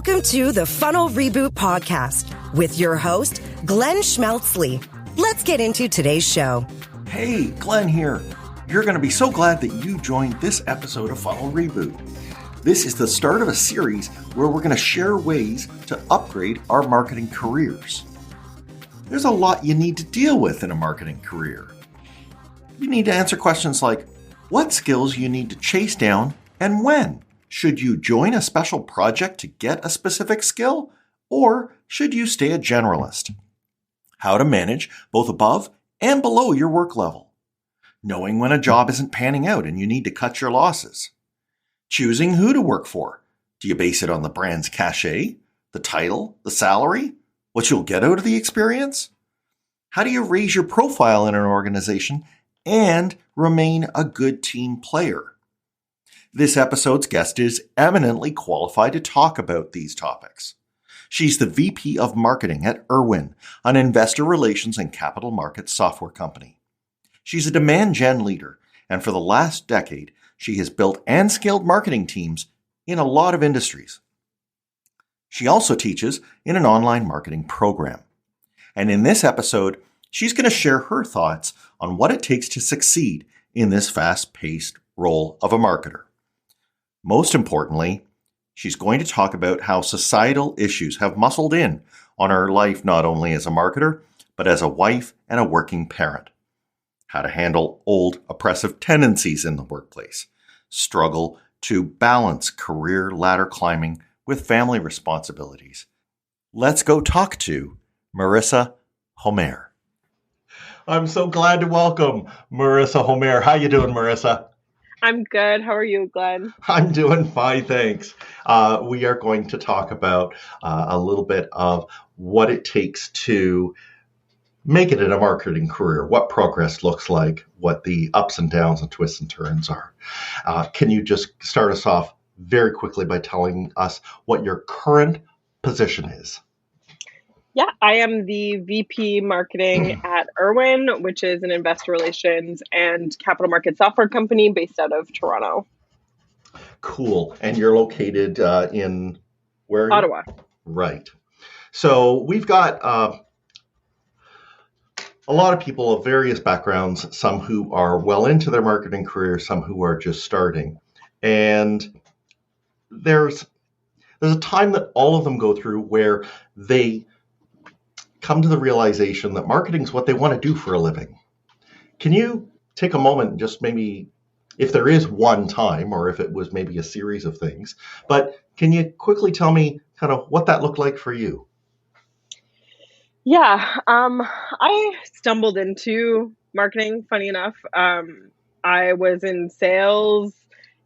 Welcome to the Funnel Reboot Podcast with your host, Glenn Schmeltzley. Let's get into today's show. Hey, Glenn here. You're going to be so glad that you joined this episode of Funnel Reboot. This is the start of a series where we're going to share ways to upgrade our marketing careers. There's a lot you need to deal with in a marketing career. You need to answer questions like, what skills you need to chase down and when? Should you join a special project to get a specific skill, or should you stay a generalist? How to manage both above and below your work level. Knowing when a job isn't panning out and you need to cut your losses. Choosing who to work for. Do you base it on the brand's cachet, the title, the salary, what you'll get out of the experience? How do you raise your profile in an organization and remain a good team player? This episode's guest is eminently qualified to talk about these topics. She's the VP of Marketing at Irwin, an investor relations and capital markets software company. She's a demand gen leader, and for the last decade, she has built and scaled marketing teams in a lot of industries. She also teaches in an online marketing program. And in this episode, she's going to share her thoughts on what it takes to succeed in this fast-paced role of a marketer. Most importantly, she's going to talk about how societal issues have muscled in on her life not only as a marketer, but as a wife and a working parent. How to handle old oppressive tendencies in the workplace. Struggle to balance career ladder climbing with family responsibilities. Let's go talk to Marissa Homere. I'm so glad to welcome Marissa Homere. How you doing, Marissa? I'm good. How are you, Glenn? I'm doing fine, thanks. We are going to talk about a little bit of what it takes to make it in a marketing career, what progress looks like, what the ups and downs and twists and turns are. Can you just start us off very quickly by telling us what your current position is? Yeah, I am the VP Marketing at Irwin, which is an investor relations and capital market software company based out of Toronto. Cool. And you're located in where? Are you? Ottawa. Right. So we've got a lot of people of various backgrounds, some who are well into their marketing career, some who are just starting. And there's a time that all of them go through where they come to the realization that marketing is what they want to do for a living. Can you take a moment and just maybe, if there is one time, or if it was maybe a series of things, but can you quickly tell me kind of what that looked like for you? Yeah, I stumbled into marketing, funny enough. I was in sales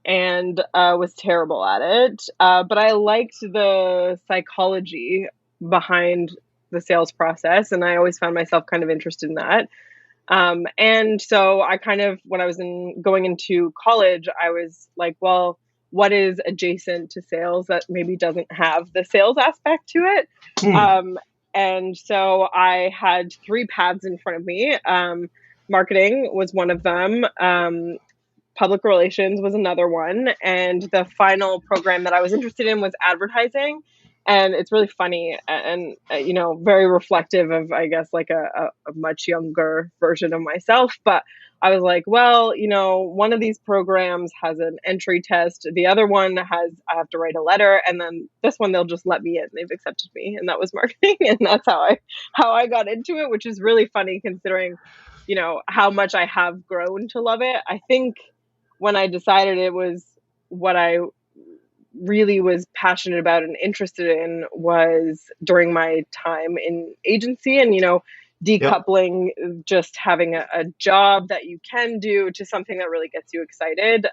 and was terrible at it, but I liked the psychology behind the sales process, and I always found myself kind of interested in that. And so I kind of, when I was going into college, I was like, well, what is adjacent to sales that maybe doesn't have the sales aspect to it? And so I had three paths in front of me. Marketing was one of them. Public relations was another one. And the final program that I was interested in was advertising. And it's really funny and very reflective of, I guess, like a much younger version of myself. But I was like, well, one of these programs has an entry test. The other one I have to write a letter. And then this one, they'll just let me in. They've accepted me. And that was marketing. And that's how I got into it, which is really funny considering, how much I have grown to love it. I think when I decided it was what I really was passionate about and interested in was during my time in agency and, decoupling just having a job that you can do to something that really gets you excited.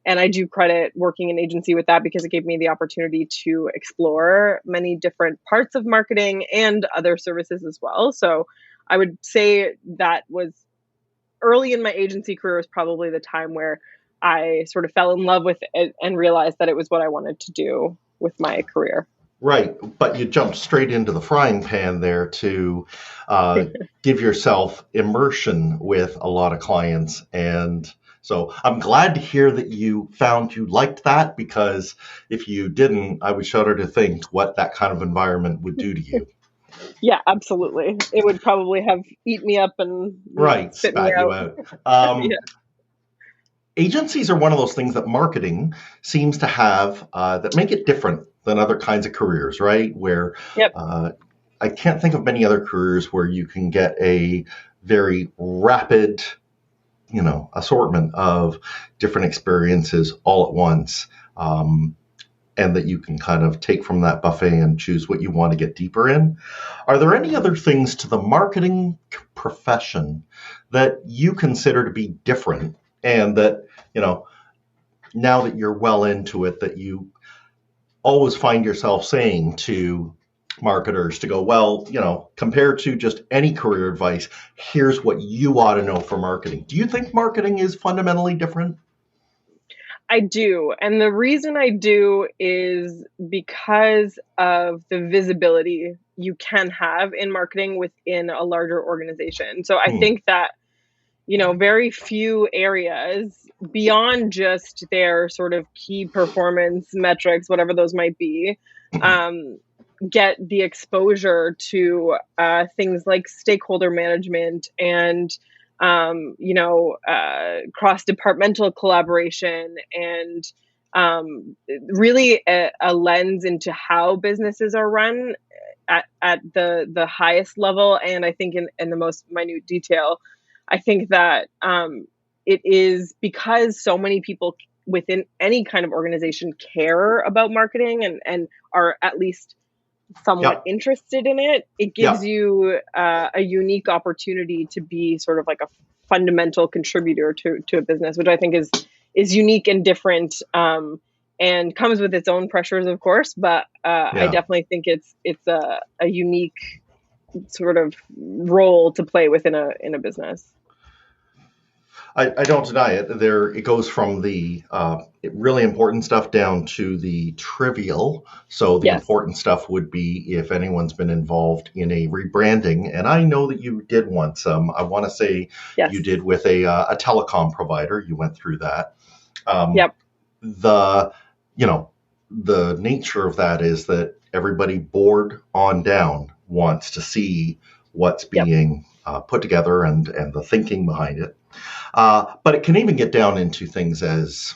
And I do credit working in agency with that because it gave me the opportunity to explore many different parts of marketing and other services as well. So I would say that was early in my agency career was probably the time where I sort of fell in love with it and realized that it was what I wanted to do with my career. Right. But you jumped straight into the frying pan there to give yourself immersion with a lot of clients and So I'm glad to hear that you found you liked that, because if you didn't, I would shudder to think what that kind of environment would do to you. Yeah, absolutely. It would probably have eat me up and Right, spit me spat you out. out. Yeah. Agencies are one of those things that marketing seems to have that make it different than other kinds of careers, right? Where Yep. I can't think of many other careers where you can get a very rapid, assortment of different experiences all at once, and that you can kind of take from that buffet and choose what you want to get deeper in. Are there any other things to the marketing profession that you consider to be different, and that, now that you're well into it, that you always find yourself saying to marketers to go, well, compared to just any career advice, here's what you ought to know for marketing? Do you think marketing is fundamentally different? I do. And the reason I do is because of the visibility you can have in marketing within a larger organization. So I think that, very few areas beyond just their sort of key performance metrics, whatever those might be, get the exposure to things like stakeholder management and cross-departmental collaboration and really a lens into how businesses are run at the highest level, and I think in the most minute detail. I think that it is because so many people within any kind of organization care about marketing and are at least somewhat interested in it. It gives you a unique opportunity to be sort of like a fundamental contributor to a business, which I think is unique and different, and comes with its own pressures, of course. But I definitely think it's a unique sort of role to play within a business. I don't deny it. It goes from the really important stuff down to the trivial. So the important stuff would be if anyone's been involved in a rebranding, and I know that you did once. I want to say you did with a telecom provider. You went through that. The nature of that is that everybody board on down wants to see what's being put together and the thinking behind it. But it can even get down into things as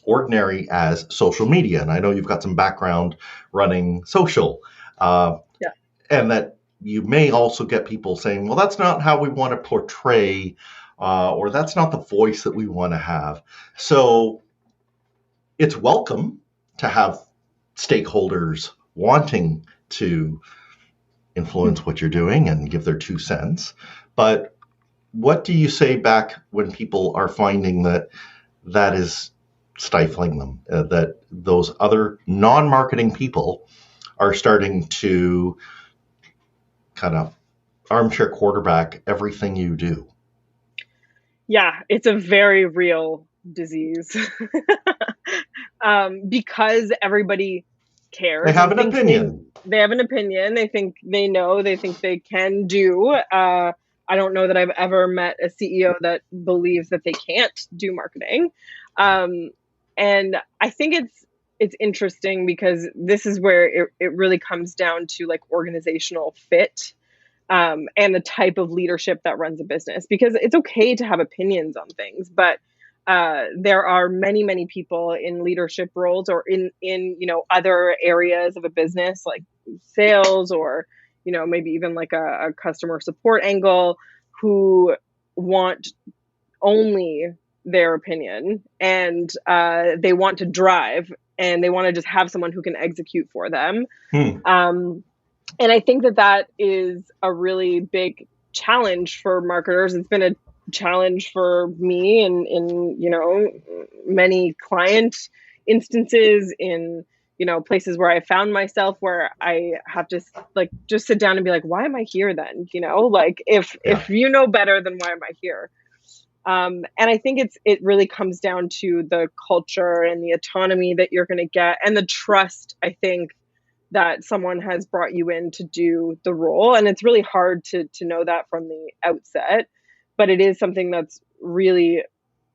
ordinary as social media. And I know you've got some background running social. And that you may also get people saying, well, that's not how we want to portray, or that's not the voice that we want to have. So it's welcome to have stakeholders wanting to influence what you're doing and give their 2 cents. But what do you say back when people are finding that is stifling them, that those other non-marketing people are starting to kind of armchair quarterback everything you do? Yeah, it's a very real disease. Because everybody cares. They have an opinion. They have an opinion. They think they know. They think they can do. I don't know that I've ever met a CEO that believes that they can't do marketing. And I think it's interesting because this is where it really comes down to like organizational fit, and the type of leadership that runs a business, because it's okay to have opinions on things, but there are many, many people in leadership roles or in other areas of a business like sales or maybe even like a customer support angle, who want only their opinion, and they want to drive, and they want to just have someone who can execute for them. And I think that is a really big challenge for marketers. It's been a challenge for me in many client instances, in places where I found myself where I have to just sit down and be like, why am I here then? If you know better, then why am I here? And I think it really comes down to the culture and the autonomy that you're going to get, and the trust, I think, that someone has brought you in to do the role. And it's really hard to know that from the outset, but it is something that's really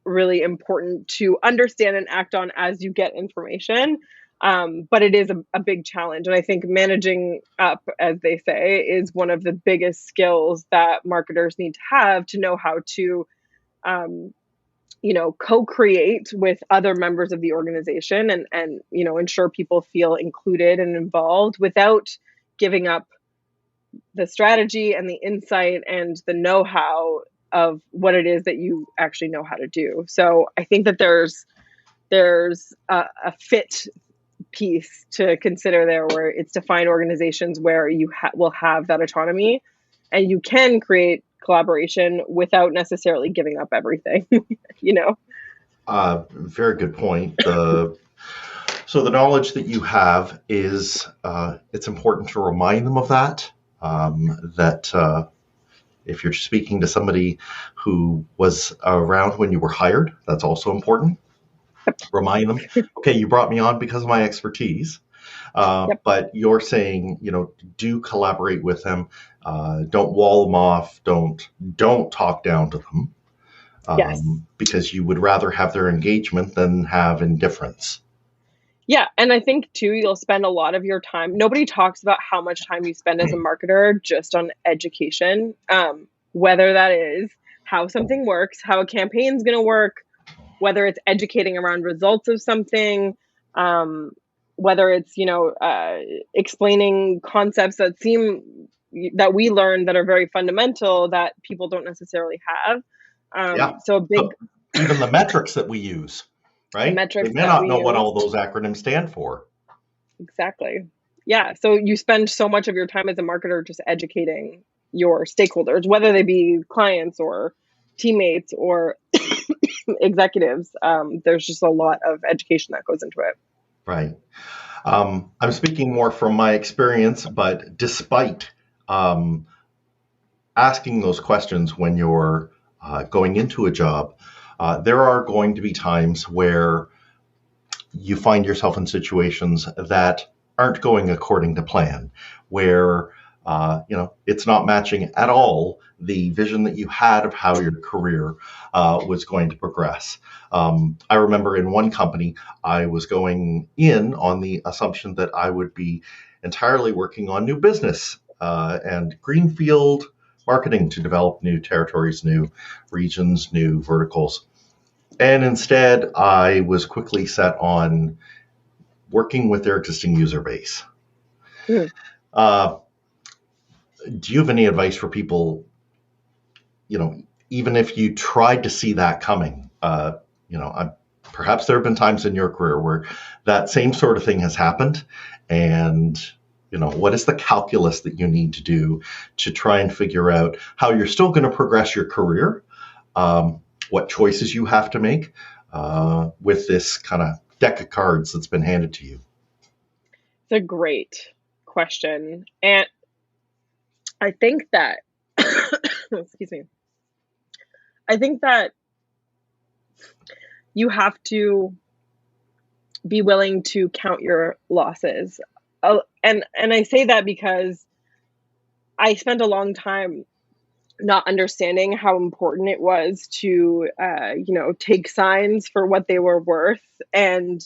really important to understand and act on as you get information. But it is a big challenge. And I think managing up, as they say, is one of the biggest skills that marketers need to have to know how to, co-create with other members of the organization and ensure people feel included and involved without giving up the strategy and the insight and the know-how of what it is that you actually know how to do. So I think that there's a fit piece to consider there, where it's to find organizations where you will have that autonomy and you can create collaboration without necessarily giving up everything. Very good point. So the knowledge that you have is, it's important to remind them of that. That if you're speaking to somebody who was around when you were hired, that's also important. Remind them, okay, you brought me on because of my expertise, but you're saying, do collaborate with them. Don't wall them off. Don't talk down to them, because you would rather have their engagement than have indifference. Yeah. And I think too, you'll spend a lot of your time. Nobody talks about how much time you spend as a marketer just on education, whether that is how something works, how a campaign's going to work, whether it's educating around results of something, whether it's, explaining concepts that we learn that are very fundamental that people don't necessarily have. So even the metrics that we use. Right? They may not know what all those acronyms stand for. Exactly. Yeah. So you spend so much of your time as a marketer just educating your stakeholders, whether they be clients or teammates or executives. There's just a lot of education that goes into it. Right. I'm speaking more from my experience, but despite asking those questions when you're going into a job, there are going to be times where you find yourself in situations that aren't going according to plan, where it's not matching at all the vision that you had of how your career was going to progress. I remember in one company, I was going in on the assumption that I would be entirely working on new business and greenfield marketing to develop new territories, new regions, new verticals. And instead, I was quickly set on working with their existing user base. Do you have any advice for people, even if you tried to see that coming, perhaps there have been times in your career where that same sort of thing has happened, and what is the calculus that you need to do to try and figure out how you're still going to progress your career, what choices you have to make with this kind of deck of cards that's been handed to you? It's a great question. And I think that, excuse me, I think that you have to be willing to count your losses. And I say that because I spent a long time not understanding how important it was to, take signs for what they were worth, and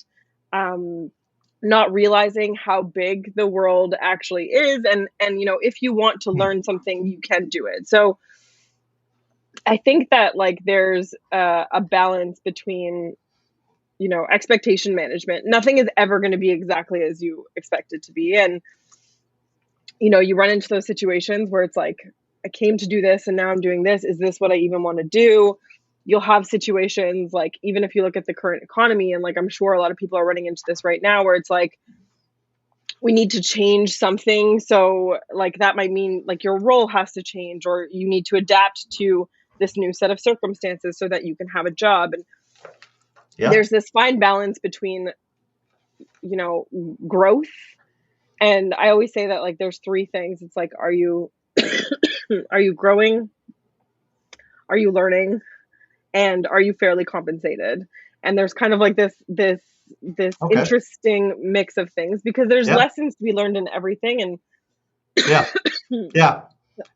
not realizing how big the world actually is. And if you want to learn something, you can do it. So I think that there's a balance between, expectation management. Nothing is ever going to be exactly as you expect it to be. And, you run into those situations where it's like, I came to do this and now I'm doing this. Is this what I even want to do? You'll have situations even if you look at the current economy, and I'm sure a lot of people are running into this right now, where it's we need to change something. So that might mean your role has to change, or you need to adapt to this new set of circumstances so that you can have a job. And there's this fine balance between, growth. And I always say that there's three things. It's are you are you growing? Are you learning? And are you fairly compensated? And there's kind of this interesting mix of things, because there's lessons to be learned in everything. And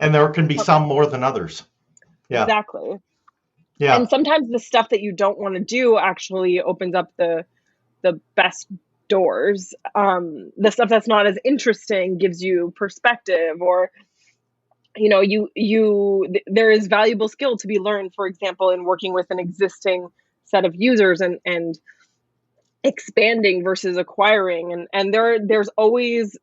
and there can be some more than others. Exactly. Yeah. And sometimes the stuff that you don't want to do actually opens up the best doors. The stuff that's not as interesting gives you perspective, or there is valuable skill to be learned, for example, in working with an existing set of users and expanding versus acquiring. And there's always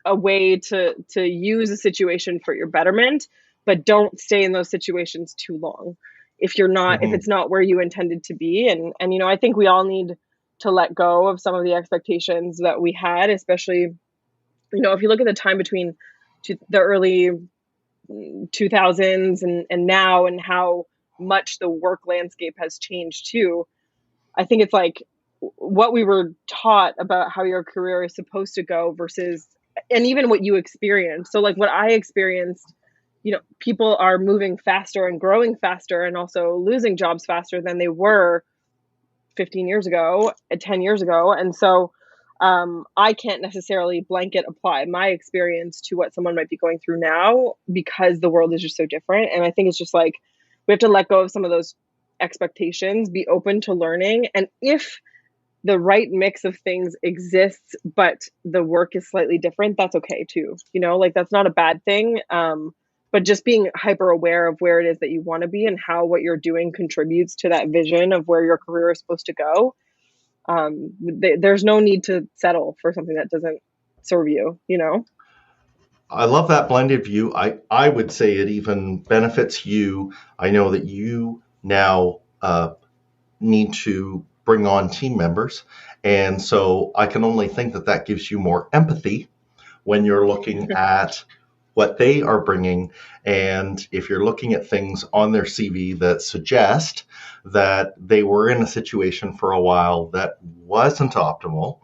a way to use a situation for your betterment, but don't stay in those situations too long if it's not where you intended to be. And I think we all need to let go of some of the expectations that we had, especially if you look at the time between the early 2000s and now, and how much the work landscape has changed too. I think it's like what we were taught about how your career is supposed to go versus, and even what you experience. So like what I experienced, people are moving faster and growing faster and also losing jobs faster than they were 15 years ago, 10 years ago. And so I can't necessarily blanket apply my experience to what someone might be going through now, because the world is just so different. And I think it's just like, we have to let go of some of those expectations, be open to learning. And if the right mix of things exists, but the work is slightly different, that's okay too. Like that's not a bad thing. But just being hyper aware of where it is that you want to be and how what you're doing contributes to that vision of where your career is supposed to go. There's no need to settle for something that doesn't serve you, I love that blended view. I would say it even benefits you. I know that you now need to bring on team members. And so I can only think that gives you more empathy when you're looking at what they are bringing. And if you're looking at things on their CV that suggest that they were in a situation for a while that wasn't optimal,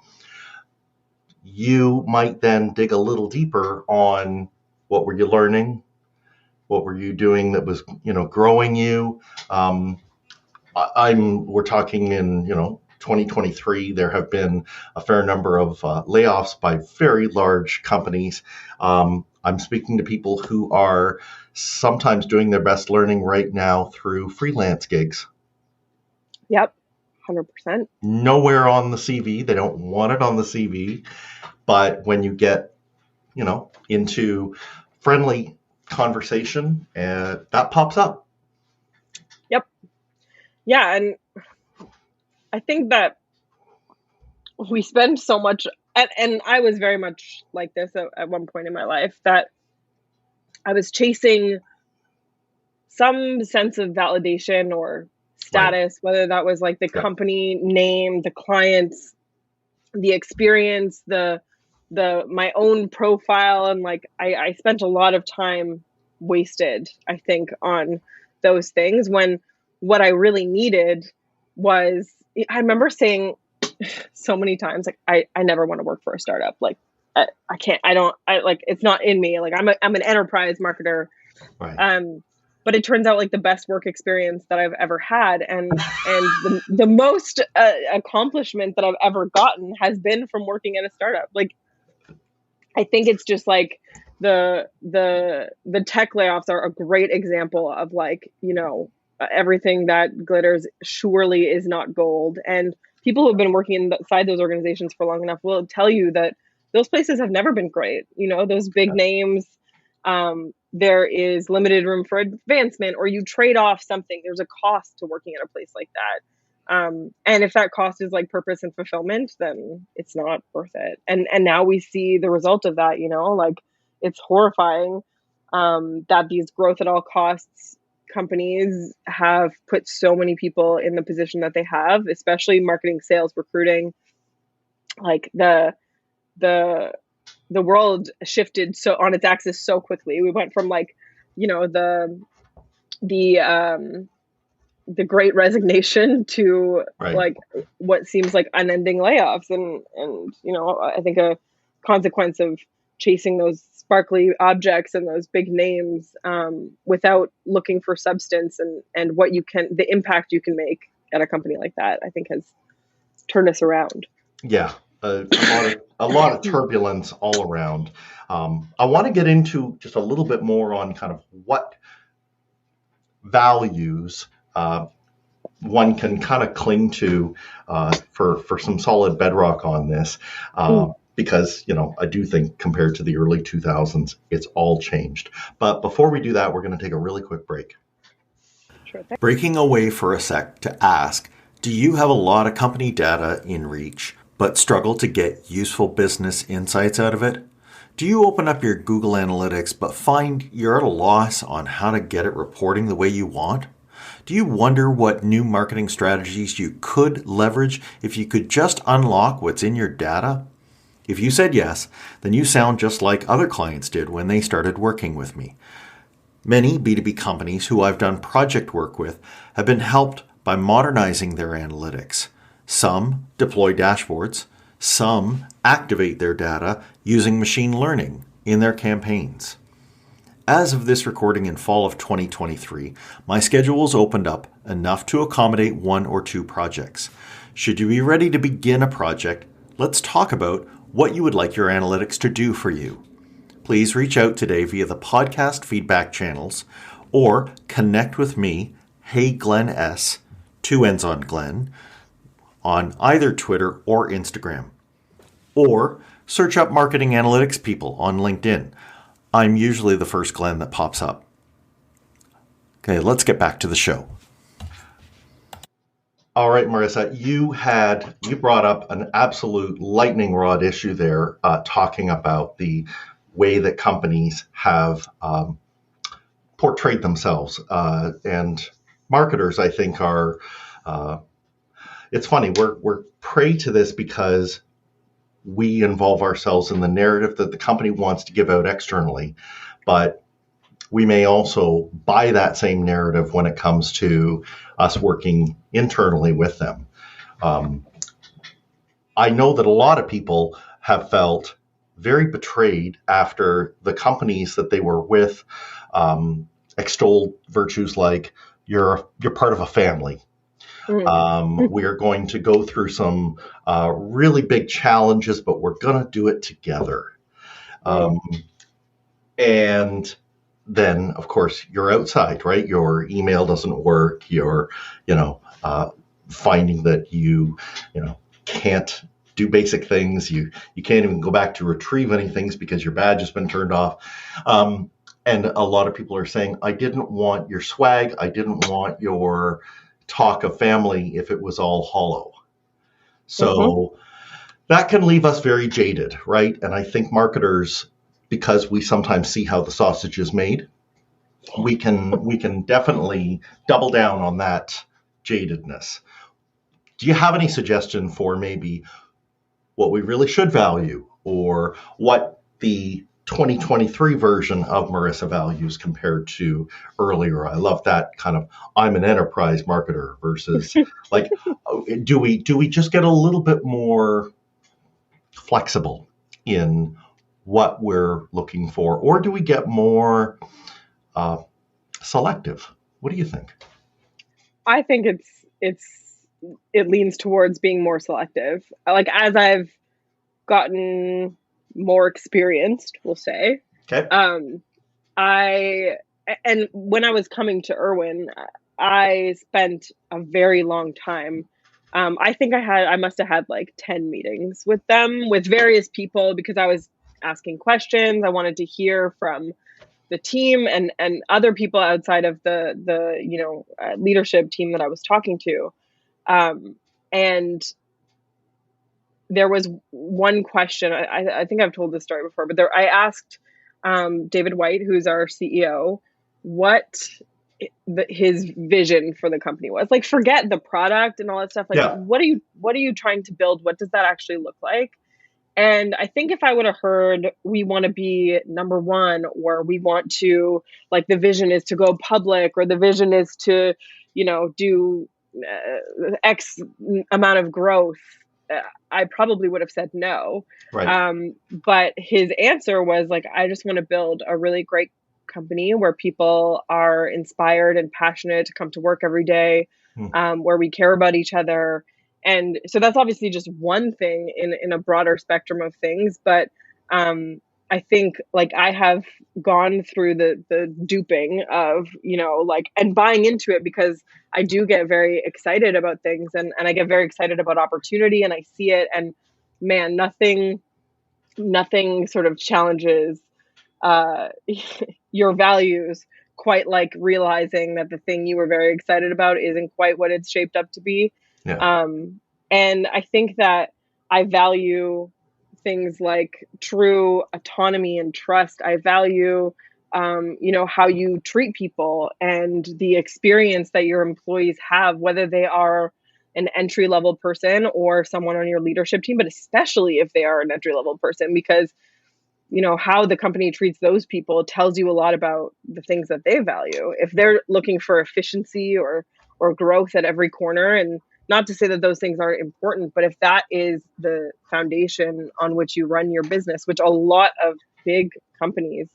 you might then dig a little deeper on what were you learning, what were you doing that was, growing you. We're talking in, 2023, there have been a fair number of layoffs by very large companies. I'm speaking to people who are sometimes doing their best learning right now through freelance gigs. Yep, 100%. Nowhere on the CV. They don't want it on the CV. But when you get, into friendly conversation, that pops up. Yep. Yeah, and I think that we spend so much, and I was very much like this at one point in my life, that I was chasing some sense of validation or status, right, whether that was like the company name, the clients, the experience, my own profile. And like, I spent a lot of time wasted, I think, on those things, when what I really needed was, I remember saying so many times, like, I never want to work for a startup. Like, I can't, like, it's not in me. Like, I'm an enterprise marketer. Right. But it turns out like the best work experience that I've ever had, and the most accomplishment that I've ever gotten has been from working at a startup. Like, I think it's just like the tech layoffs are a great example of like, everything that glitters surely is not gold. And people who have been working inside those organizations for long enough will tell you that those places have never been great. Those big names, there is limited room for advancement, or you trade off something. There's a cost to working at a place like that. And if that cost is like purpose and fulfillment, then it's not worth it. And now we see the result of that, like, it's horrifying, that these growth at all costs companies have put so many people in the position that they have, especially marketing, sales, recruiting. Like the world shifted so on its axis so quickly. We went from like, the great resignation to right, like what seems like unending layoffs. And I think a consequence of chasing those sparkly objects and those big names, without looking for substance and the impact you can make at a company like that, I think has turned us around. Yeah. A lot of turbulence all around. I want to get into just a little bit more on kind of what values one can kind of cling to for some solid bedrock on this. Because, I do think compared to the early 2000s, it's all changed. But before we do that, we're going to take a really quick break. Sure thing. Breaking away for a sec to ask, do you have a lot of company data in reach, but struggle to get useful business insights out of it? Do you open up your Google Analytics, but find you're at a loss on how to get it reporting the way you want? Do you wonder what new marketing strategies you could leverage if you could just unlock what's in your data? If you said yes, then you sound just like other clients did when they started working with me. Many B2B companies who I've done project work with have been helped by modernizing their analytics. Some deploy dashboards, some activate their data using machine learning in their campaigns. As of this recording in fall of 2023, my schedule's opened up enough to accommodate 1 or 2 projects. Should you be ready to begin a project, let's talk about what you would like your analytics to do for you. Please reach out today via the podcast feedback channels or connect with me, Hey Glenn S, 2 N's on Glenn, on either Twitter or Instagram. Or search up Marketing Analytics People on LinkedIn. I'm usually the first Glenn that pops up. Okay, let's get back to the show. All right, Marissa, you brought up an absolute lightning rod issue there, talking about the way that companies have portrayed themselves. And marketers, I think, are, it's funny, we're prey to this because we involve ourselves in the narrative that the company wants to give out externally, but we may also buy that same narrative when it comes to us working internally with them. I know that a lot of people have felt very betrayed after the companies that they were with extolled virtues like you're part of a family. We are going to go through some really big challenges, but we're going to do it together. And then, of course, you're outside, right? Your email doesn't work. You're, finding that you can't do basic things. You can't even go back to retrieve any things because your badge has been turned off. And a lot of people are saying, I didn't want your swag. I didn't want your talk of family if it was all hollow. So that can leave us very jaded, right? And I think marketers, because we sometimes see how the sausage is made, we can definitely double down on that jadedness. Do you have any suggestion for maybe what we really should value, or what the 2023 version of Marissa values compared to earlier? I love that kind of I'm an enterprise marketer versus like, do we just get a little bit more flexible in what we're looking for, or do we get more selective? What do you think? I think it leans towards being more selective. Like, as I've gotten more experienced, we'll say. Okay. And when I was coming to Irwin, I spent a very long time. I think I must have had like 10 meetings with them, with various people, because I was asking questions. I wanted to hear from the team and other people outside of the leadership team that I was talking to. And there was one question, I think I've told this story before, but I asked David White, who's our CEO, what his vision for the company was. Like, forget the product and all that stuff. Like, what are you trying to build? What does that actually look like? And I think if I would have heard, we want to be number one, or we want to, like, the vision is to go public, or the vision is to, do X amount of growth, I probably would have said no. Right. But his answer was like, I just want to build a really great company where people are inspired and passionate to come to work every day, where we care about each other. And so that's obviously just one thing in a broader spectrum of things. But I think like I have gone through the duping of, like, and buying into it, because I do get very excited about things, and I get very excited about opportunity, and I see it, and man, nothing sort of challenges uh, your values quite like realizing that the thing you were very excited about isn't quite what it's shaped up to be. Yeah. And I think that I value things like true autonomy and trust. I value, how you treat people and the experience that your employees have, whether they are an entry level person or someone on your leadership team, but especially if they are an entry level person, because how the company treats those people tells you a lot about the things that they value. If they're looking for efficiency or growth at every corner, and not to say that those things aren't important, but if that is the foundation on which you run your business, which a lot of big companies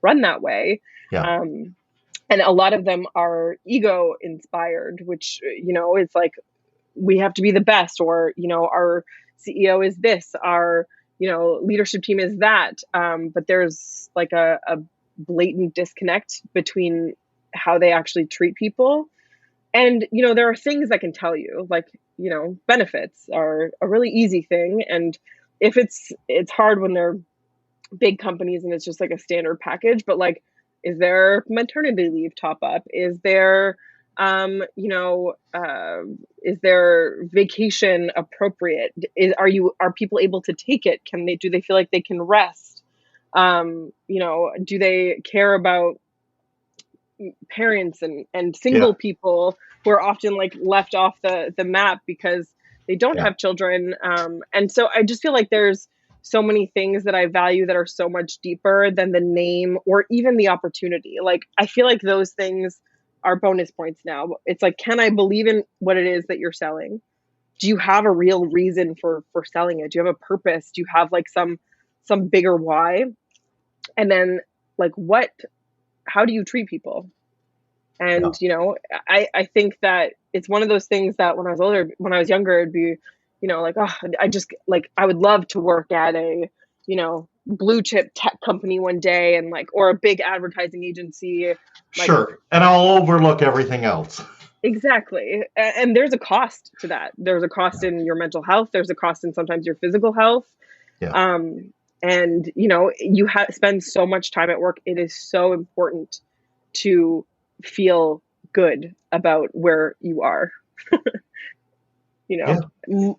run that way, Yeah. and a lot of them are ego inspired, which it's like we have to be the best, or our CEO is this, our leadership team is that, but there's like a blatant disconnect between how they actually treat people. And there are things that can tell you, like benefits are a really easy thing, and if it's hard when they're big companies and it's just like a standard package, but like, is there maternity leave top up? Is there is there vacation appropriate? Are people able to take it? Do they feel like they can rest? Do they care about parents and single people who are often like left off the map because they don't have children? And so I just feel like there's so many things that I value that are so much deeper than the name or even the opportunity. Like, I feel like those things are bonus points now. It's like, can I believe in what it is that you're selling? Do you have a real reason for selling it? Do you have a purpose? Do you have like some bigger why? And then like, how do you treat people? And, I think that it's one of those things that when I was younger, it'd be, like, oh, I would love to work at a, blue chip tech company one day, and like, or a big advertising agency. Sure. And I'll overlook everything else. Exactly. And there's a cost to that. There's a cost in your mental health. There's a cost in sometimes your physical health. Yeah. And, you spend so much time at work. It is so important to feel good about where you are,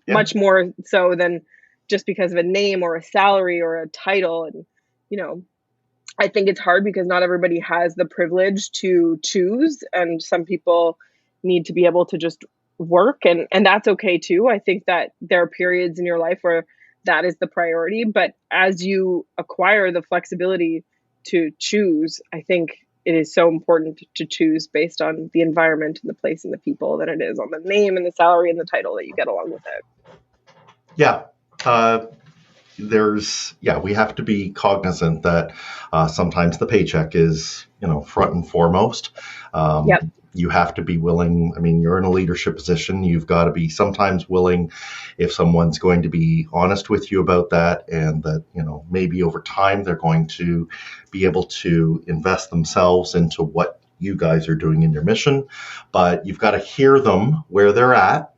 much more so than just because of a name or a salary or a title. And, I think it's hard because not everybody has the privilege to choose, and some people need to be able to just work, and that's okay too. I think that there are periods in your life where that is the priority, but as you acquire the flexibility to choose, I think it is so important to choose based on the environment and the place and the people than it is on the name and the salary and the title that you get along with it. Yeah. We have to be cognizant that sometimes the paycheck is, front and foremost. You have to be willing. I mean, you're in a leadership position. You've got to be sometimes willing, if someone's going to be honest with you about that, and that, maybe over time they're going to be able to invest themselves into what you guys are doing in your mission. But you've got to hear them where they're at.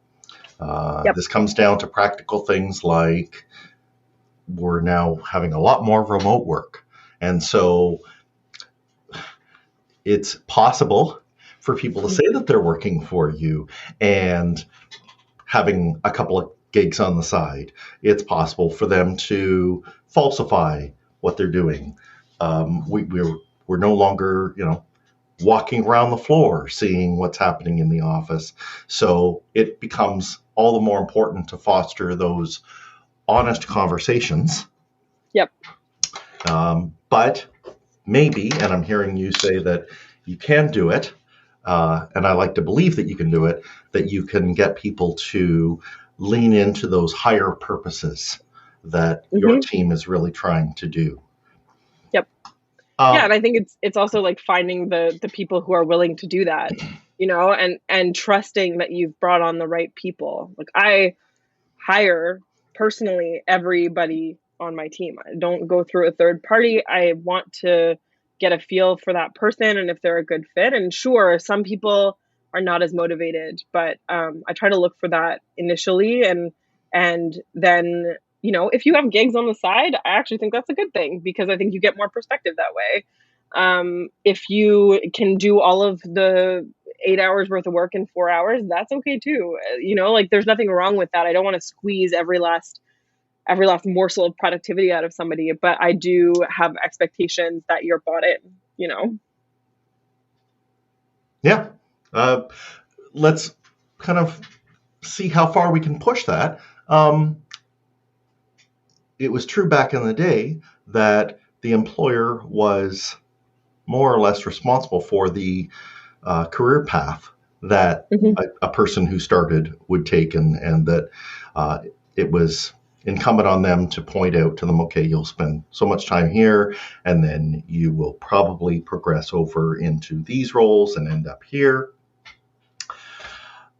This comes down to practical things like we're now having a lot more remote work. And so it's possible for people to say that they're working for you and having a couple of gigs on the side. It's possible for them to falsify what they're doing. We're no longer, walking around the floor, seeing what's happening in the office. So it becomes all the more important to foster those honest conversations. Yep. But maybe, and I'm hearing you say that you can do it, and I like to believe that you can do it, that you can get people to lean into those higher purposes that your team is really trying to do. Yep. And I think it's also like finding the people who are willing to do that, and trusting that you've brought on the right people. Like, I hire personally everybody on my team. I don't go through a third party. I want to get a feel for that person and if they're a good fit. And sure, some people are not as motivated, but I try to look for that initially, and then, you know, if you have gigs on the side, I actually think that's a good thing because I think you get more perspective that way. If you can do all of the 8 hours worth of work in 4 hours, that's okay too. You know, like there's nothing wrong with that. I don't want to squeeze every last morsel of productivity out of somebody, but I do have expectations that you're bought in, you know? Yeah. Let's kind of see how far we can push that. It was true back in the day that the employer was more or less responsible for the career path that a person who started would take, and that it was incumbent on them to point out to them, okay, you'll spend so much time here, and then you will probably progress over into these roles and end up here.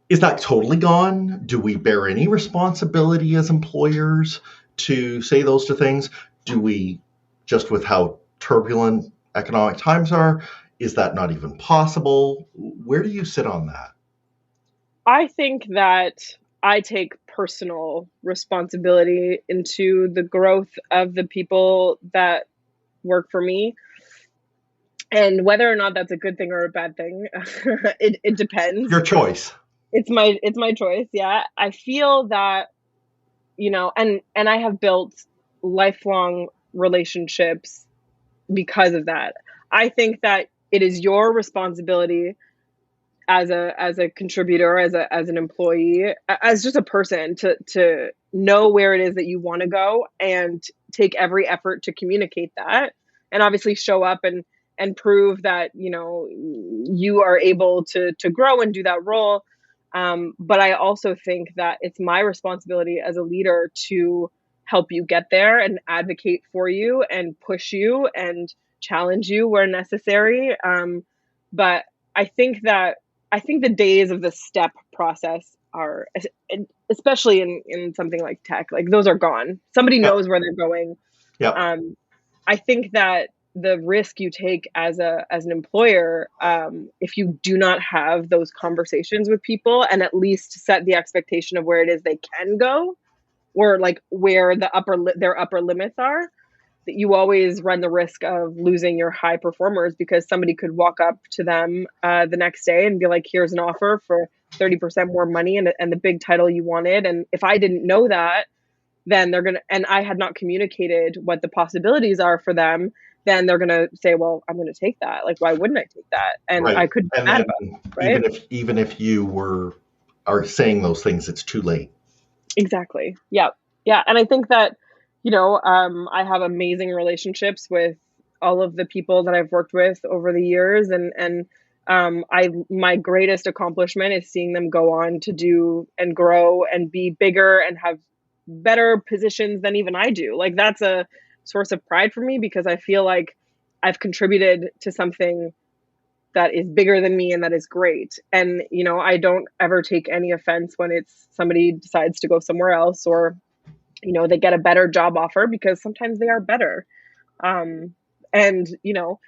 Is that totally gone? Do we bear any responsibility as employers to say those two things? Do we, just with how turbulent economic times are, is that not even possible? Where do you sit on that? I think that I take personal responsibility into the growth of the people that work for me. And whether or not that's a good thing or a bad thing, it depends. Your choice. It's my choice. Yeah. I feel that, you know, and I have built lifelong relationships because of that. I think that it is your responsibility as a contributor, as an employee, as just a person to know where it is that you want to go and take every effort to communicate that, and obviously show up and prove that, you know, you are able to grow and do that role. But I also think that it's my responsibility as a leader to help you get there and advocate for you and push you and challenge you where necessary. But I think the days of the step process are, especially in something like tech, like those are gone. Somebody knows where they're going. Yeah. I think that the risk you take as an employer, if you do not have those conversations with people and at least set the expectation of where it is they can go, or like where their upper limits are, that you always run the risk of losing your high performers because somebody could walk up to them the next day and be like, here's an offer for 30% more money and the big title you wanted. And if I didn't know that, then and I had not communicated what the possibilities are for them, then they're going to say, well, I'm going to take that. Like, why wouldn't I take that? And right. I could be mad about it, right? Even if you are saying those things, it's too late. Exactly. Yeah. Yeah. And I think that, you know, I have amazing relationships with all of the people that I've worked with over the years. And my greatest accomplishment is seeing them go on to do and grow and be bigger and have better positions than even I do. Like, that's a source of pride for me because I feel like I've contributed to something that is bigger than me and that is great. And, you know, I don't ever take any offense when it's somebody decides to go somewhere else, or, you know, they get a better job offer, because sometimes they are better. And, you know,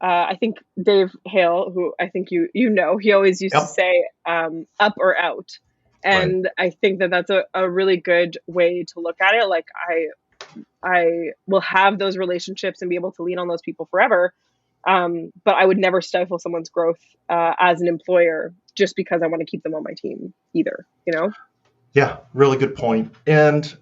I think Dave Hale, who I think you know, he always used to say up or out. And right. I think that that's a really good way to look at it. Like, I will have those relationships and be able to lean on those people forever. But I would never stifle someone's growth as an employer just because I want to keep them on my team either, you know? Yeah, really good point. And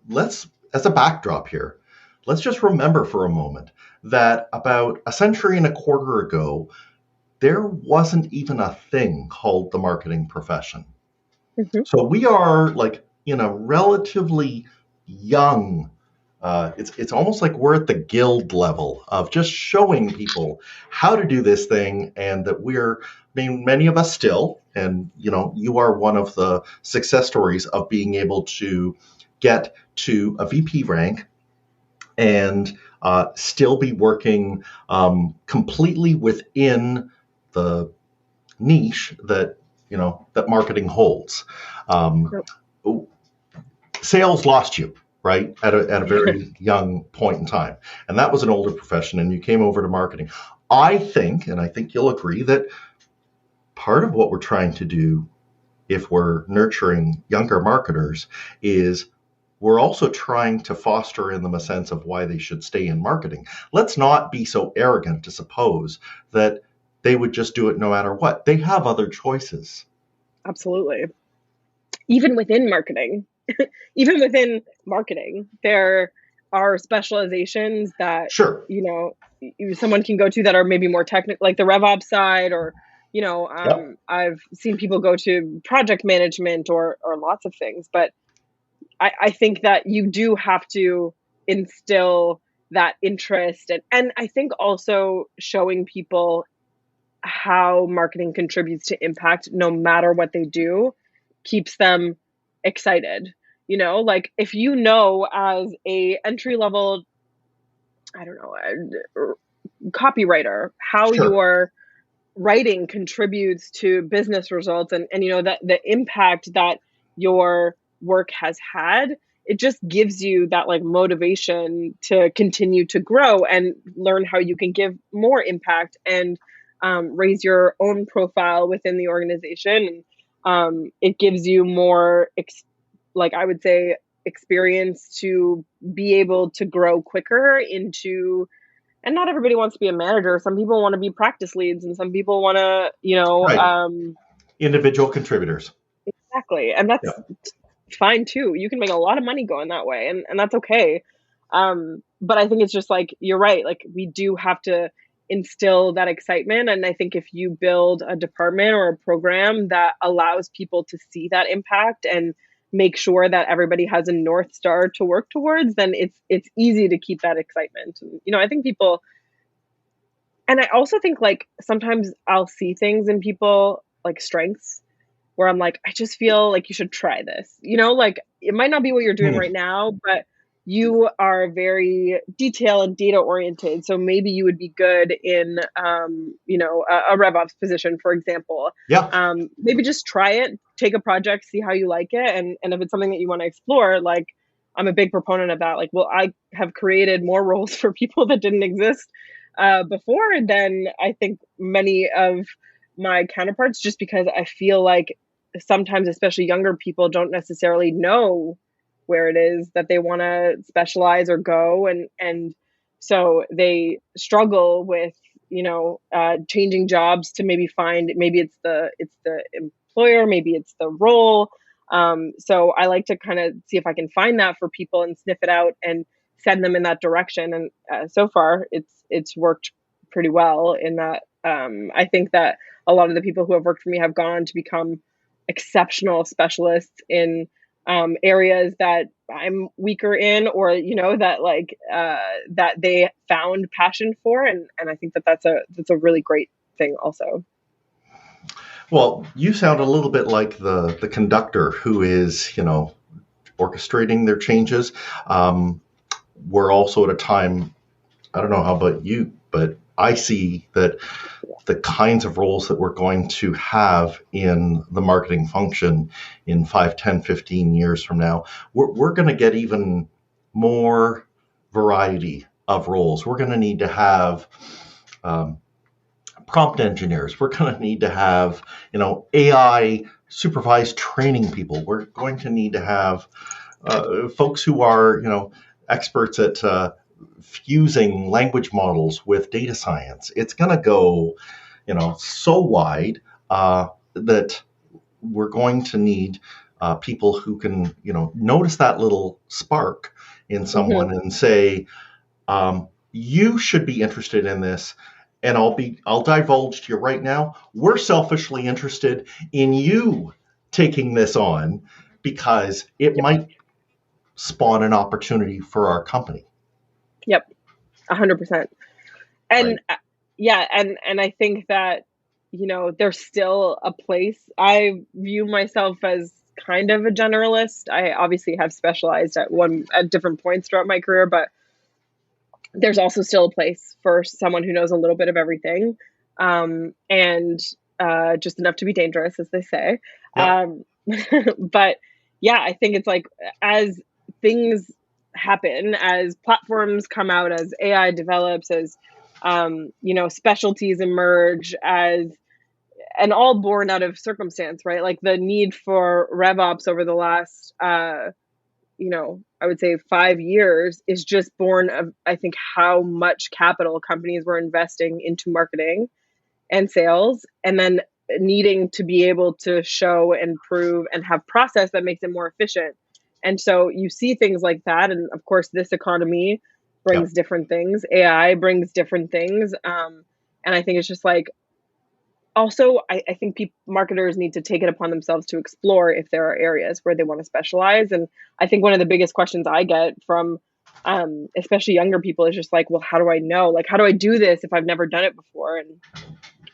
let's, as a backdrop here, let's just remember for a moment that about a century and a quarter ago, there wasn't even a thing called the marketing profession. Mm-hmm. So we are like in a relatively young, it's almost like we're at the guild level of just showing people how to do this thing, and that many of us still, and you know, you are one of the success stories of being able to get to a VP rank and still be working completely within the niche that, you know, that marketing holds. Sales lost you. right? At a very young point in time. And that was an older profession, and you came over to marketing. I think, and I think you'll agree, that part of what we're trying to do if we're nurturing younger marketers is we're also trying to foster in them a sense of why they should stay in marketing. Let's not be so arrogant to suppose that they would just do it no matter what. They have other choices. Absolutely. Even within marketing, there are specializations that, Sure. someone can go to that are maybe more technical, like the RevOps side, or, Yep. I've seen people go to project management or lots of things. But I think that you do have to instill that interest. And I think also showing people how marketing contributes to impact, no matter what they do, keeps them excited. Like if as a entry level, I don't know, copywriter, how Sure. your writing contributes to business results, and that the impact that your work has had, it just gives you that like motivation to continue to grow and learn how you can give more impact and raise your own profile within the organization. It gives you more like I would say experience to be able to grow quicker into. And not everybody wants to be a manager. Some people want to be practice leads, and some people want to, Right. Individual contributors. exactly. And that's Yeah. fine too. You can make a lot of money going that way, and that's okay. But I think it's just like, you're right. Like we do have to instill that excitement. And I think if you build a department or a program that allows people to see that impact and make sure that everybody has a North Star to work towards, then it's easy to keep that excitement. And, I think people, and I also think like sometimes I'll see things in people like strengths where I'm like, I just feel like you should try this. Like it might not be what you're doing Hmm. right now, but you are very detail and data oriented. So maybe you would be good in, a RevOps position, for example. Yeah. Maybe just try it, take a project, see how you like it. And if it's something that you want to explore, like I'm a big proponent of that. Like, well, I have created more roles for people that didn't exist before than I think many of my counterparts, just because I feel like sometimes, especially younger people, don't necessarily know where it is that they want to specialize or go, and so they struggle with changing jobs to maybe find, maybe it's the employer, maybe it's the role. So I like to kind of see if I can find that for people and sniff it out and send them in that direction. And so far it's worked pretty well in that. I think that a lot of the people who have worked for me have gone on to become exceptional specialists in areas that I'm weaker in, or that they found passion for, and I think that that's a really great thing also. Well, you sound a little bit like the conductor who is, orchestrating their changes. We're also at a time, I don't know how about you, but I see that the kinds of roles that we're going to have in the marketing function in 5, 10, 15 years from now, we're going to get even more variety of roles. We're going to need to have prompt engineers. We're going to need to have, AI supervised training people. We're going to need to have folks who are, experts at fusing language models with data science. It's going to go, so wide that we're going to need people who can, notice that little spark in someone Hmm. and say, you should be interested in this. And I'll divulge to you right now, we're selfishly interested in you taking this on because it Yep. might spawn an opportunity for our company. Yep. 100%. And Right. yeah, and I think that there's still a place. I view myself as kind of a generalist. I obviously have specialized at different points throughout my career, but there's also still a place for someone who knows a little bit of everything, and just enough to be dangerous, as they say. Yep. Um, but yeah, I think it's like as things happen as platforms come out, as AI develops, as specialties emerge, and all born out of circumstance, right? Like the need for RevOps over the last, I would say 5 years is just born of, I think, how much capital companies were investing into marketing and sales, and then needing to be able to show and prove and have process that makes it more efficient. And so you see things like that. And of course, this economy Yeah. brings different things. AI brings different things. And I think it's just like, also, I think marketers need to take it upon themselves to explore if there are areas where they want to specialize. And I think one of the biggest questions I get from especially younger people is just like, well, how do I know? Like, how do I do this if I've never done it before? And,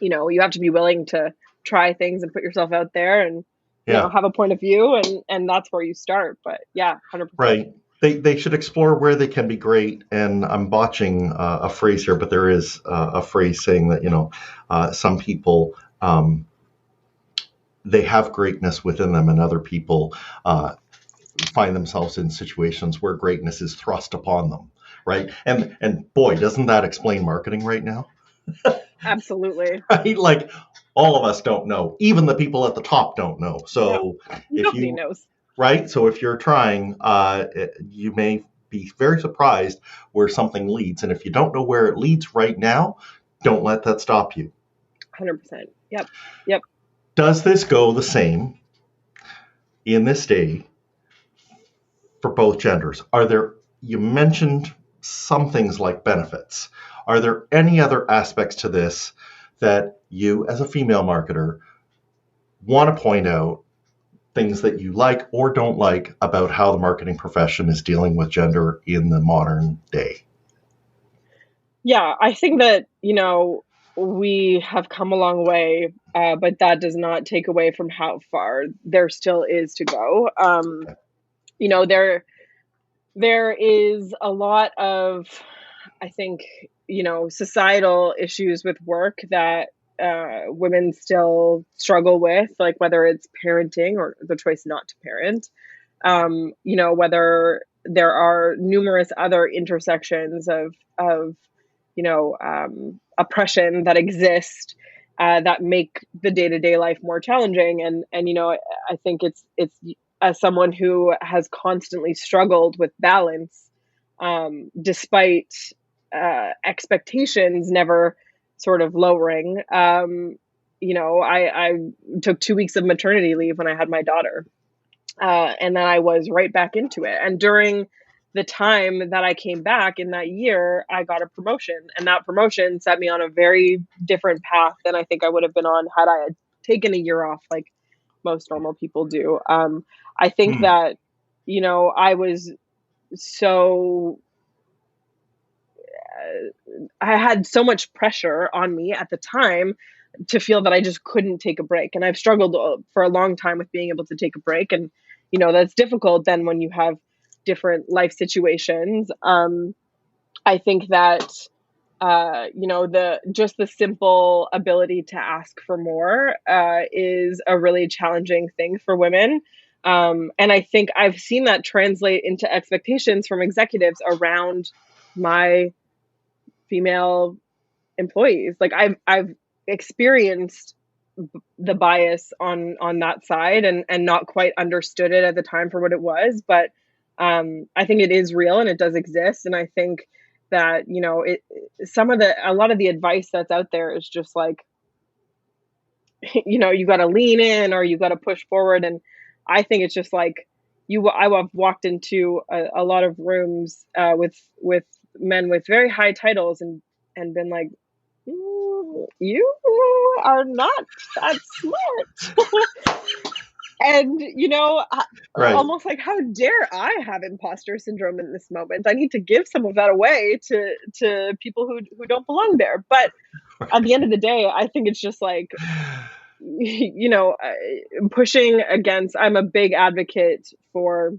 you have to be willing to try things and put yourself out there and, Yeah. have a point of view. And that's where you start. But yeah, 100%. Right. They should explore where they can be great. And I'm botching a phrase here, but there is a phrase saying that, some people, they have greatness within them, and other people find themselves in situations where greatness is thrust upon them. Right. And boy, doesn't that explain marketing right now? Absolutely. Right? Like all of us don't know. Even the people at the top don't know. So Nobody knows. Right? So if you're trying, you may be very surprised where something leads. And if you don't know where it leads right now, don't let that stop you. 100%. Yep. Does this go the same in this day for both genders? You mentioned some things like benefits. Are there any other aspects to this that you, as a female marketer, want to point out, things that you like or don't like about how the marketing profession is dealing with gender in the modern day? Yeah, I think that, we have come a long way, but that does not take away from how far there still is to go. There is a lot of, I think, societal issues with work that women still struggle with, like whether it's parenting or the choice not to parent, whether there are numerous other intersections of oppression that exist that make the day-to-day life more challenging. And I think it's as someone who has constantly struggled with balance, despite expectations never sort of lowering. I took 2 weeks of maternity leave when I had my daughter, and then I was right back into it. And during the time that I came back in that year, I got a promotion, and that promotion set me on a very different path than I think I would have been on had I had taken a year off, like most normal people do. I think that, I was so, I had so much pressure on me at the time to feel that I just couldn't take a break. And I've struggled for a long time with being able to take a break. And, that's difficult then when you have different life situations. I think that, the simple ability to ask for more is a really challenging thing for women. And I think I've seen that translate into expectations from executives around my female employees. Like I've experienced the bias on that side and not quite understood it at the time for what it was. But I think it is real and it does exist. And I think that, a lot of the advice that's out there is just like, you got to lean in or you got to push forward. And I think it's just like I've walked into a lot of rooms with men with very high titles and been like, you are not that smart. And, Right. almost like, how dare I have imposter syndrome in this moment? I need to give some of that away to people who don't belong there. But at the end of the day, I think it's just like, pushing against, I'm a big advocate for,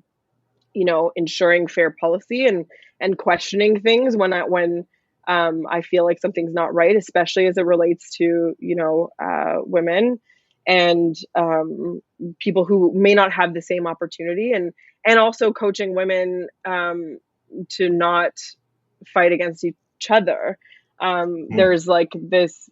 ensuring fair policy and questioning things when I feel like something's not right, especially as it relates to, women and people who may not have the same opportunity, and also coaching women to not fight against each other. There's like this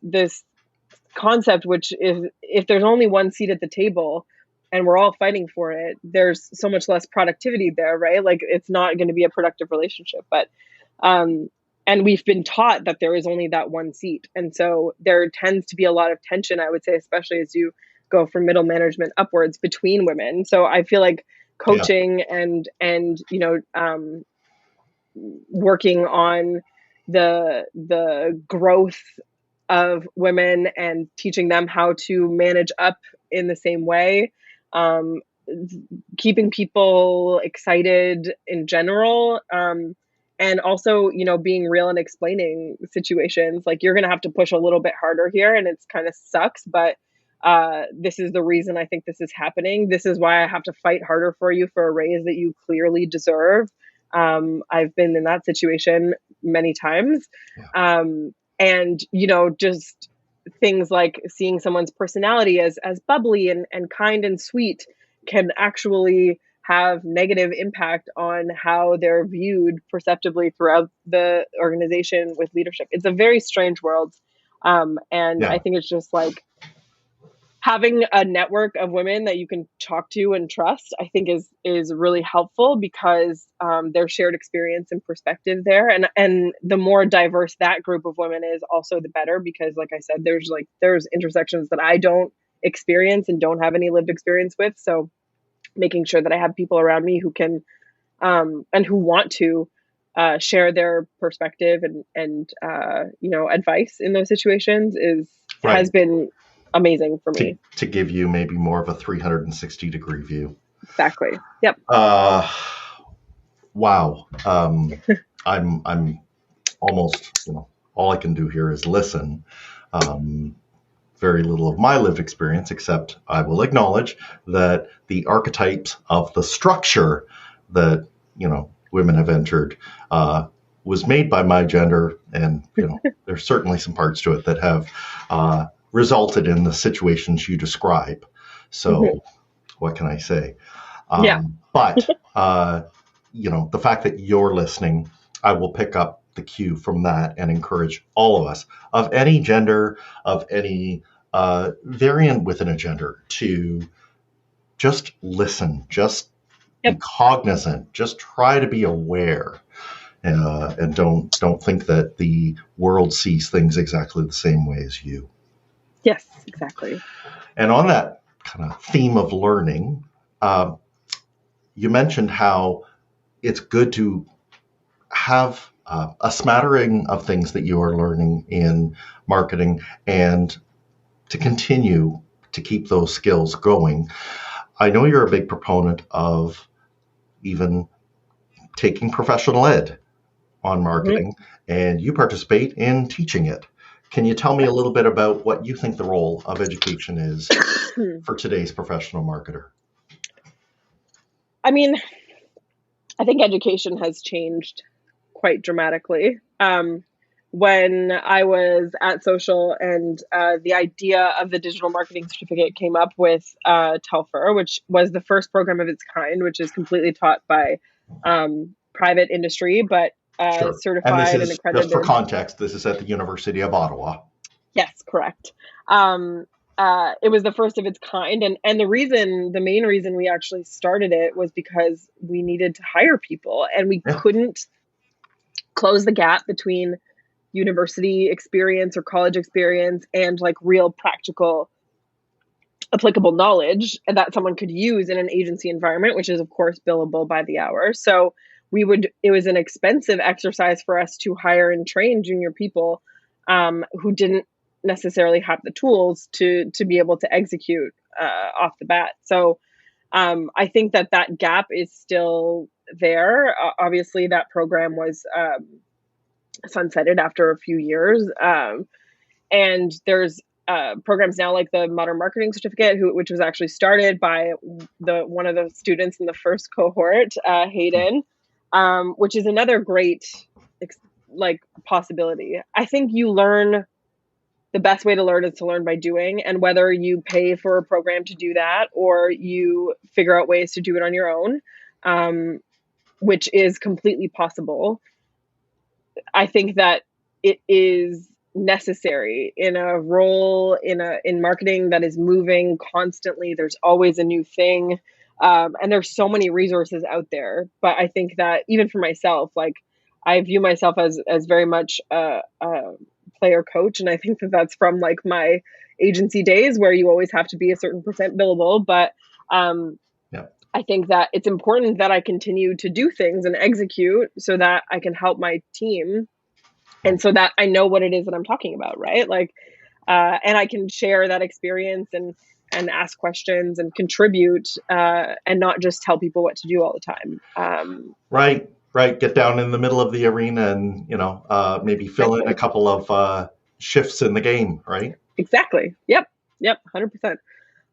concept, which is if there's only one seat at the table and we're all fighting for it, there's so much less productivity there, right? Like it's not going to be a productive relationship. But and we've been taught that there is only that one seat, and so there tends to be a lot of tension, I would say, especially as you go from middle management upwards between women. So I feel like coaching and working on the growth of women and teaching them how to manage up in the same way, keeping people excited in general, and also being real and explaining situations like you're going to have to push a little bit harder here and it's kind of sucks, but this is the reason I think this is happening. This is why I have to fight harder for you for a raise that you clearly deserve. I've been in that situation many times. And, just things like seeing someone's personality as bubbly and kind and sweet can actually have negative impact on how they're viewed perceptibly throughout the organization with leadership. It's a very strange world. I think it's just like having a network of women that you can talk to and trust, I think is really helpful because there's shared experience and perspective there. And the more diverse that group of women is, also the better, because like I said, there's intersections that I don't experience and don't have any lived experience with. So making sure that I have people around me who can and who want to share their perspective and advice in those situations has been amazing for me. To give you maybe more of a 360 degree view. Exactly. Yep. Wow. I'm almost, all I can do here is listen. Very little of my lived experience, except I will acknowledge that the archetypes of the structure that, women have entered was made by my gender. And, there's certainly some parts to it that have resulted in the situations you describe. So what can I say? But, the fact that you're listening, I will pick up the cue from that and encourage all of us of any gender, of any variant within a gender, to just listen, just be cognizant, just try to be aware, and don't think that the world sees things exactly the same way as you. Yes, exactly. And on that kind of theme of learning, you mentioned how it's good to have a smattering of things that you are learning in marketing and to continue to keep those skills going. I know you're a big proponent of even taking professional ed on marketing, and you participate in teaching it. Can you tell me a little bit about what you think the role of education is for today's professional marketer? I mean, I think education has changed quite dramatically. When I was at Social and the idea of the digital marketing certificate came up with Telfer, which was the first program of its kind, which is completely taught by private industry, but certified and accredited. Just for context, this is at the University of Ottawa. Yes, correct. It was the first of its kind. And the main reason we actually started it was because we needed to hire people and we couldn't close the gap between university experience or college experience and like real practical applicable knowledge that someone could use in an agency environment, which is of course billable by the hour. So it was an expensive exercise for us to hire and train junior people who didn't necessarily have the tools to be able to execute off the bat. So I think that gap is still there. Obviously that program was sunsetted after a few years. And there's programs now like the Modern Marketing Certificate, which was actually started by one of the students in the first cohort, Hayden, which is another great possibility. I think the best way to learn is to learn by doing, and whether you pay for a program to do that or you figure out ways to do it on your own, which is completely possible. I think that it is necessary in a role in marketing that is moving constantly. There's always a new thing. And there's so many resources out there. But I think that even for myself, like I view myself as very much a player coach. And I think that that's from like my agency days where you always have to be a certain percent billable. But I think that it's important that I continue to do things and execute so that I can help my team and so that I know what it is that I'm talking about, right? Like, and I can share that experience and ask questions and contribute and not just tell people what to do all the time. Right. Get down in the middle of the arena and, maybe fill in a couple of shifts in the game, right? Exactly. Yep. 100%.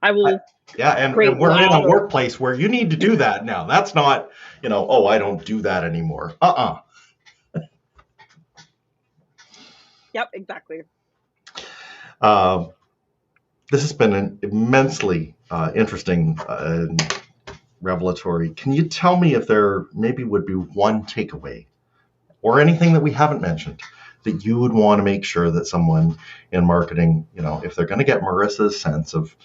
I will. And we're in a workplace where you need to do that now. That's not, I don't do that anymore. Yep, exactly. This has been an immensely interesting and revelatory. Can you tell me if there maybe would be one takeaway or anything that we haven't mentioned that you would want to make sure that someone in marketing, if they're going to get Marissa's sense of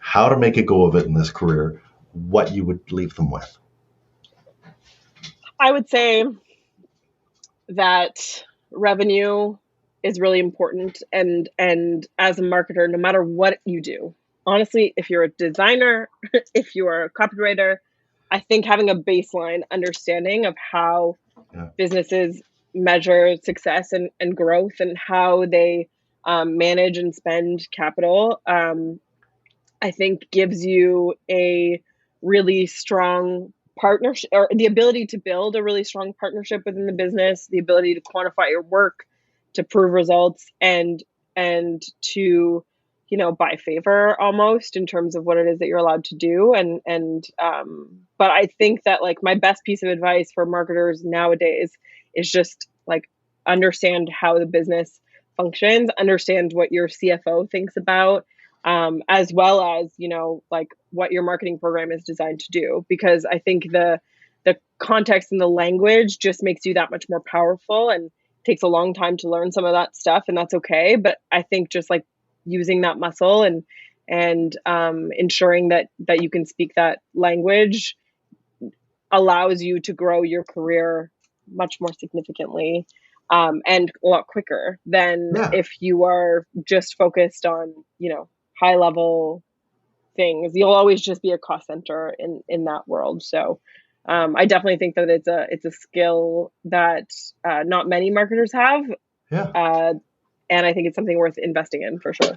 how to make a go of it in this career, what you would leave them with? I would say that revenue is really important. And as a marketer, no matter what you do, honestly, if you're a designer, if you are a copywriter, I think having a baseline understanding of how businesses measure success and growth and how they manage and spend capital, I think gives you a really strong partnership, or the ability to build a really strong partnership within the business, the ability to quantify your work, to prove results, and to buy favor almost in terms of what it is that you're allowed to do. But I think that like my best piece of advice for marketers nowadays is just like understand how the business functions, understand what your CFO thinks about, as well as, like what your marketing program is designed to do. Because I think the context and the language just makes you that much more powerful, and takes a long time to learn some of that stuff, and that's okay. But I think just like using that muscle and ensuring that you can speak that language allows you to grow your career much more significantly and a lot quicker than if you are just focused on, high level things. You'll always just be a cost center in that world. So I definitely think that it's a skill that not many marketers have. And I think it's something worth investing in for sure.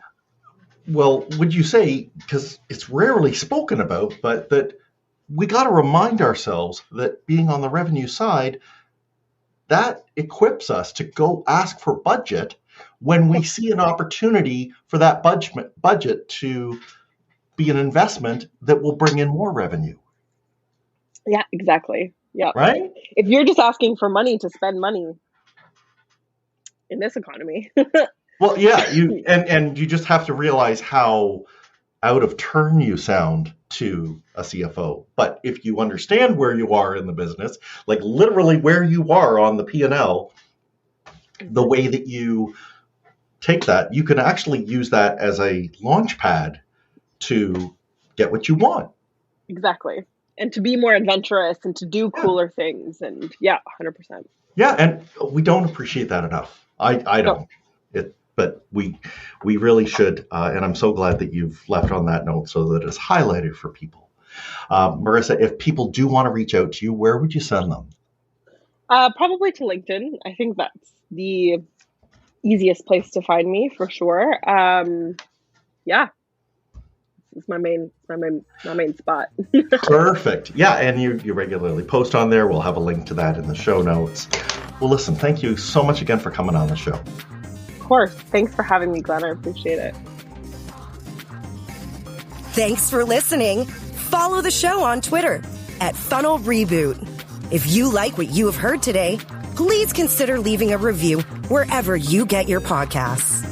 Well, would you say, because it's rarely spoken about, but that we got to remind ourselves that being on the revenue side, that equips us to go ask for budget when we see an opportunity for that budget to be an investment that will bring in more revenue. Yeah, exactly. Yeah. Right? If you're just asking for money to spend money in this economy. Well, yeah, and you just have to realize how out of turn you sound to a CFO. But if you understand where you are in the business, like literally where you are on the P&L, the way that you take that, you can actually use that as a launch pad to get what you want. Exactly. And to be more adventurous and to do cooler things. And 100%. Yeah, and we don't appreciate that enough. I don't. But we really should. And I'm so glad that you've left on that note so that it's highlighted for people. Marissa, if people do want to reach out to you, where would you send them? Probably to LinkedIn. I think that's the easiest place to find me for sure. It's my main spot. Perfect. Yeah, and you regularly post on there. We'll have a link to that in the show notes. Well, listen, thank you so much again for coming on the show. Of course. Thanks for having me, Glenn. I appreciate it. Thanks for listening. Follow the show on Twitter @Funnel Reboot. If you like what you have heard today, please consider leaving a review wherever you get your podcasts.